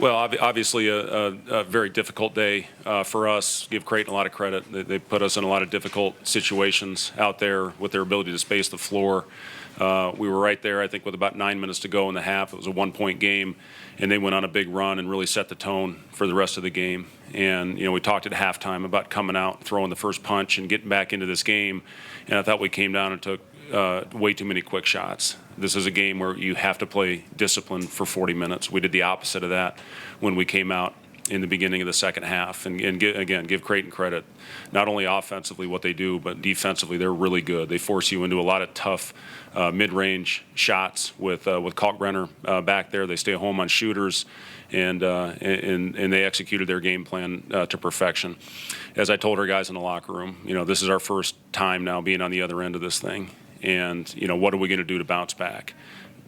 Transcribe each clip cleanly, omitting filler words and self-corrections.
Well, obviously a very difficult day for us. Give Creighton a lot of credit. They put us in a lot of difficult situations out there with their ability to space the floor. We were right there, I think, with about 9 minutes to go in the half. It was a one-point game, and they went on a big run and really set the tone for the rest of the game. And, we talked at halftime about coming out, throwing the first punch, and getting back into this game. And I thought we came down and took way too many quick shots. This is a game where you have to play discipline for 40 minutes. We did the opposite of that when we came out in the beginning of the second half. And give Creighton credit, not only offensively what they do, but defensively they're really good. They force you into a lot of tough mid-range shots with Kalkbrenner back there. They stay home on shooters, and they executed their game plan to perfection. As I told our guys in the locker room, this is our first time now being on the other end of this thing. And, what are we going to do to bounce back?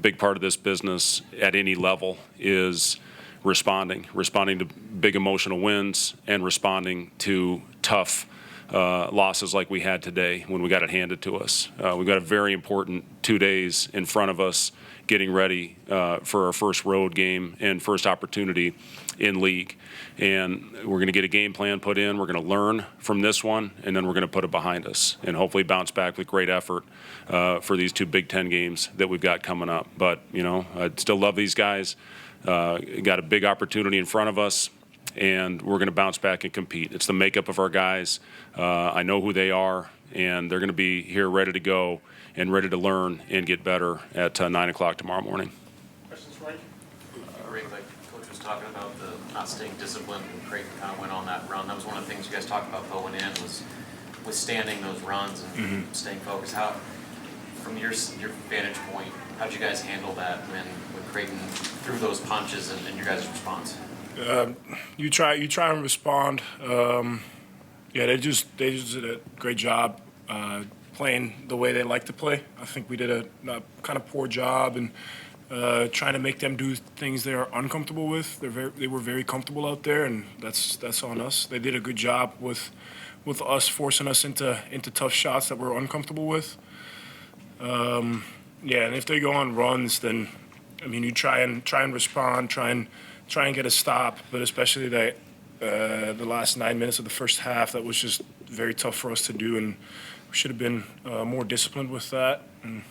Big part of this business at any level is responding to big emotional wins and responding to tough losses like we had today when we got it handed to us. We've got a very important 2 days in front of us getting ready for our first road game and first opportunity in league. And we're going to get a game plan put in. We're going to learn from this one, and then we're going to put it behind us and hopefully bounce back with great effort for these 2 Big Ten games that we've got coming up. But, I still love these guys. Got a big opportunity in front of us, and we're going to bounce back and compete. It's the makeup of our guys. I know who they are, and they're going to be here ready to go and ready to learn and get better at 9 o'clock tomorrow morning. Questions for Reink? Reink, like Coach was talking about the not staying disciplined, and Creighton kind of went on that run. That was one of the things you guys talked about going in, was withstanding those runs and staying focused. How, from your vantage point, how'd you guys handle that when Creighton threw those punches and your guys' response? You try and respond. They just did a great job playing the way they like to play. I think we did a kind of poor job and trying to make them do things they are uncomfortable with. They were very comfortable out there, and that's on us. They did a good job with us forcing us into tough shots that we're uncomfortable with. And if they go on runs, then you try and respond, try and get a stop. But especially that the last 9 minutes of the first half, that was just very tough for us to do, and we should have been more disciplined with that. And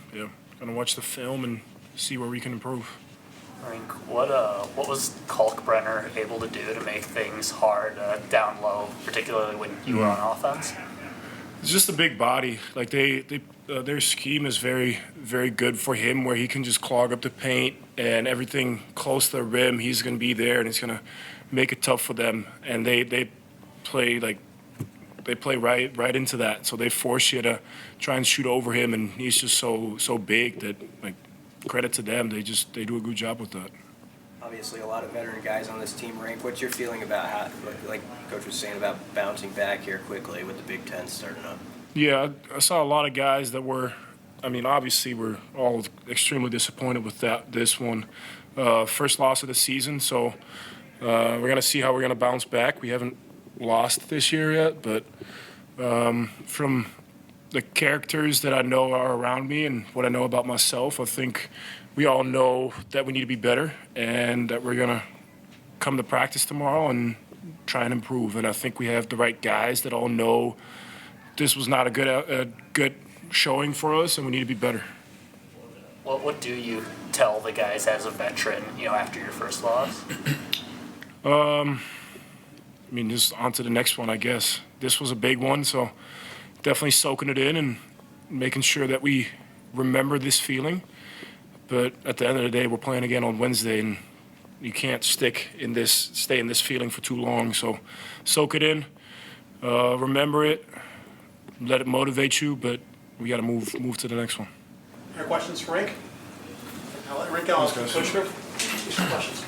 gonna watch the film and see where we can improve. Reink, what was Kalkbrenner able to do to make things hard down low, particularly when you were on offense? It's just a big body. Like their scheme is very, very good for him, where he can just clog up the paint and everything close to the rim. He's going to be there, and he's going to make it tough for them. And they play right into that. So they force you to try and shoot over him, and he's just so big that, like, credit to them. They do a good job with that. Obviously, a lot of veteran guys on this team, Reink. What's your feeling about how, like Coach was saying, about bouncing back here quickly with the Big Ten starting up? Yeah, I saw a lot of guys that were, obviously we're all extremely disappointed with this one. First loss of the season, so we're going to see how we're going to bounce back. We haven't lost this year yet, but from the characters that I know are around me and what I know about myself, I think we all know that we need to be better and that we're going to come to practice tomorrow and try and improve. And I think we have the right guys that all know this was not a good showing for us, and we need to be better. What do you tell the guys as a veteran, after your first loss? Just on to the next one, I guess. This was a big one, so definitely soaking it in and making sure that we remember this feeling. But at the end of the day, we're playing again on Wednesday, and you can't stay in this feeling for too long. So soak it in, remember it, let it motivate you, but we got to move to the next one. Any questions for Reink? I'll let Reink out. Coach Smith, questions.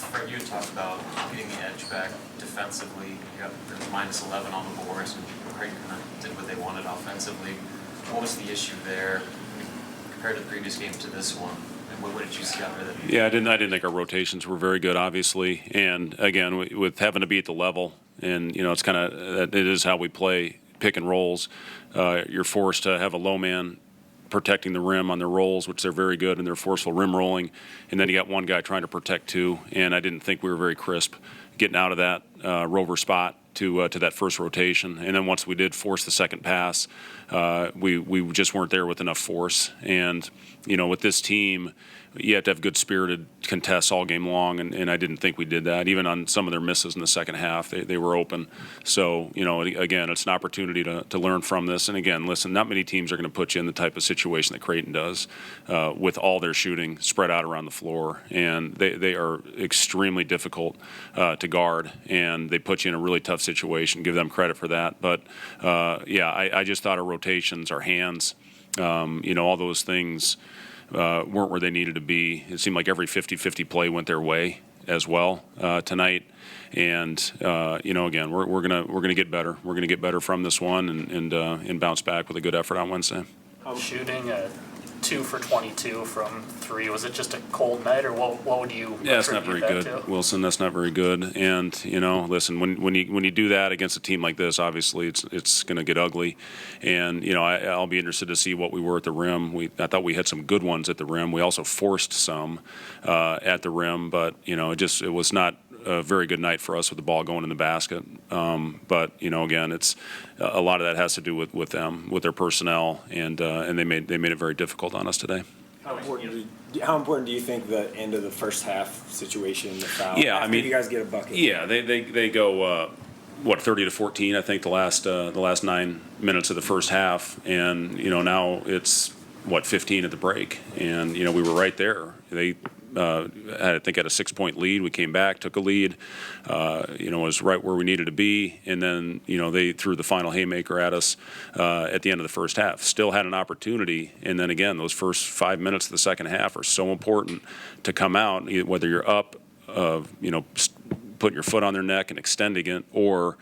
Frank, you talked about getting the edge back defensively. You got minus 11 on the boards, and Creighton kind of did what they wanted offensively. What was the issue there compared to the previous game to this one? And what did you see out there? Yeah, I didn't think our rotations were very good, obviously. And again, with having to be at the level, and it's kind of, it is how we play pick and rolls. You're forced to have a low man protecting the rim on their rolls, which they're very good, and they're forceful rim rolling. And then you got one guy trying to protect two, and I didn't think we were very crisp getting out of that rover spot to that first rotation. And then once we did force the second pass, we just weren't there with enough force. And, with this team, you have to have good spirited contests all game long, and I didn't think we did that. Even on some of their misses in the second half, they were open. So, again, it's an opportunity to learn from this. And again, listen, not many teams are going to put you in the type of situation that Creighton does with all their shooting spread out around the floor. And they are extremely difficult to guard, and they put you in a really tough situation. Give them credit for that. But, I just thought our rotations, our hands, all those things weren't where they needed to be. It seemed like every 50-50 play went their way as well tonight. And again, we're gonna get better. We're gonna get better from this one and bounce back with a good effort on Wednesday. Shooting 2 for 22 from 3. Was it just a cold night, or what would you? Yeah, it's not very good, Wilson. That's not very good. And listen, when you do that against a team like this, obviously it's going to get ugly. And I'll be interested to see what we were at the rim. I thought we had some good ones at the rim. We also forced some at the rim, but it was not a very good night for us with the ball going in the basket. But again, it's a lot of that has to do with them, with their personnel, and they made it very difficult on us today. How important do you think the end of the first half situation, the foul? Yeah, after you guys get a bucket. Yeah, they go 30-14. I think the last 9 minutes of the first half, and now it's 15 at the break, and we were right there. They had a 6-point lead. We came back, took a lead, was right where we needed to be, and then they threw the final haymaker at us at the end of the first half. Still had an opportunity, and then again, those first 5 minutes of the second half are so important to come out, whether you're up, putting your foot on their neck and extending it, or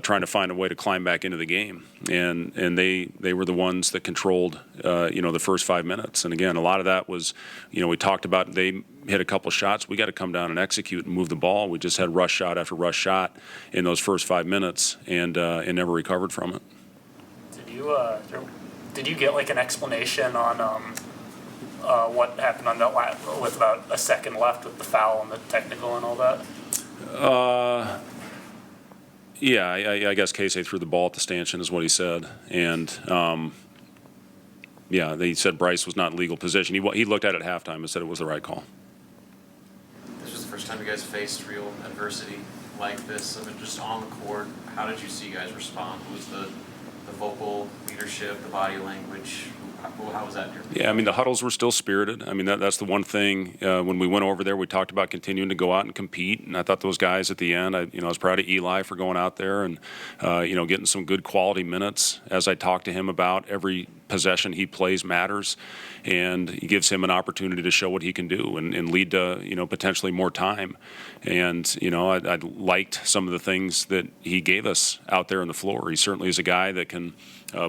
trying to find a way to climb back into the game. And they were the ones that controlled the first 5 minutes. And again, a lot of that was, we talked about they hit a couple shots. We got to come down and execute and move the ball. We just had rush shot after rush shot in those first 5 minutes and never recovered from it. Did you get an explanation on what happened on that with about a second left with the foul and the technical and all that? I guess Casey threw the ball at the stanchion is what he said, and they said Bryce was not in legal position. He looked at it at halftime and said it was the right call. This was the first time you guys faced real adversity like this. I mean, just on the court, how did you see you guys respond? Was the vocal leadership, the body language? How was that? Yeah, the huddles were still spirited. That's the one thing. When we went over there, we talked about continuing to go out and compete. And I thought those guys at the end, I was proud of Eli for going out there and, getting some good quality minutes. As I talked to him about, every possession he plays matters, and he gives him an opportunity to show what he can do and lead to, potentially more time. And, I liked some of the things that he gave us out there on the floor. He certainly is a guy that can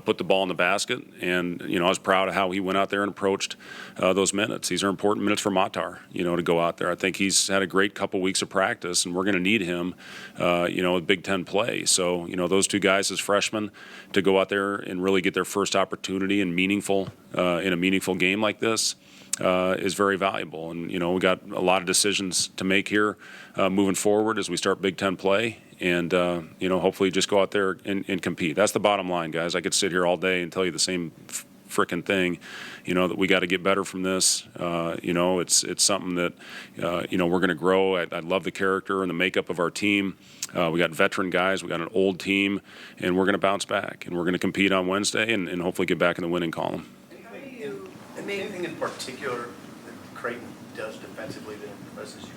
put the ball in the basket, and I was proud of how he went out there and approached those minutes. These are important minutes for Matar, to go out there. I think he's had a great couple weeks of practice, and we're going to need him, with Big Ten play. So those two guys as freshmen to go out there and really get their first opportunity in a meaningful game like this is very valuable. And we got a lot of decisions to make here moving forward as we start Big Ten play. And, hopefully just go out there and compete. That's the bottom line, guys. I could sit here all day and tell you the same frickin' thing, that we got to get better from this. It's something that, we're going to grow. I love the character and the makeup of our team. We got veteran guys. We got an old team. And we're going to bounce back. And we're going to compete on Wednesday and hopefully get back in the winning column. Anything in particular that Creighton does defensively that impresses you?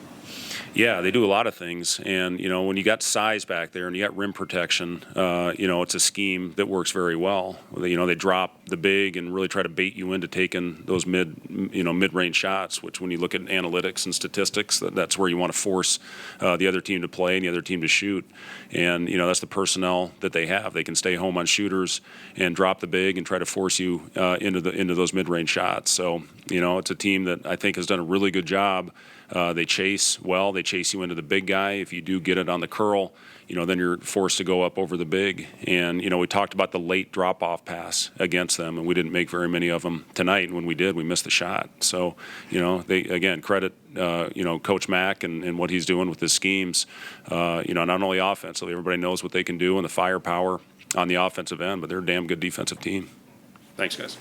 Yeah, they do a lot of things, and when you got size back there and you got rim protection, it's a scheme that works very well. They drop the big and really try to bait you into taking those mid-range shots. Which, when you look at analytics and statistics, that's where you want to force the other team to play and the other team to shoot. And that's the personnel that they have. They can stay home on shooters and drop the big and try to force you into those mid-range shots. So it's a team that I think has done a really good job They chase well. They chase you into the big guy. If you do get it on the curl, then you're forced to go up over the big. And, we talked about the late drop-off pass against them, and we didn't make very many of them tonight. And when we did, we missed the shot. So, they, again, credit, Coach Mack and what he's doing with his schemes, not only offensively. Everybody knows what they can do and the firepower on the offensive end, but they're a damn good defensive team. Thanks, guys.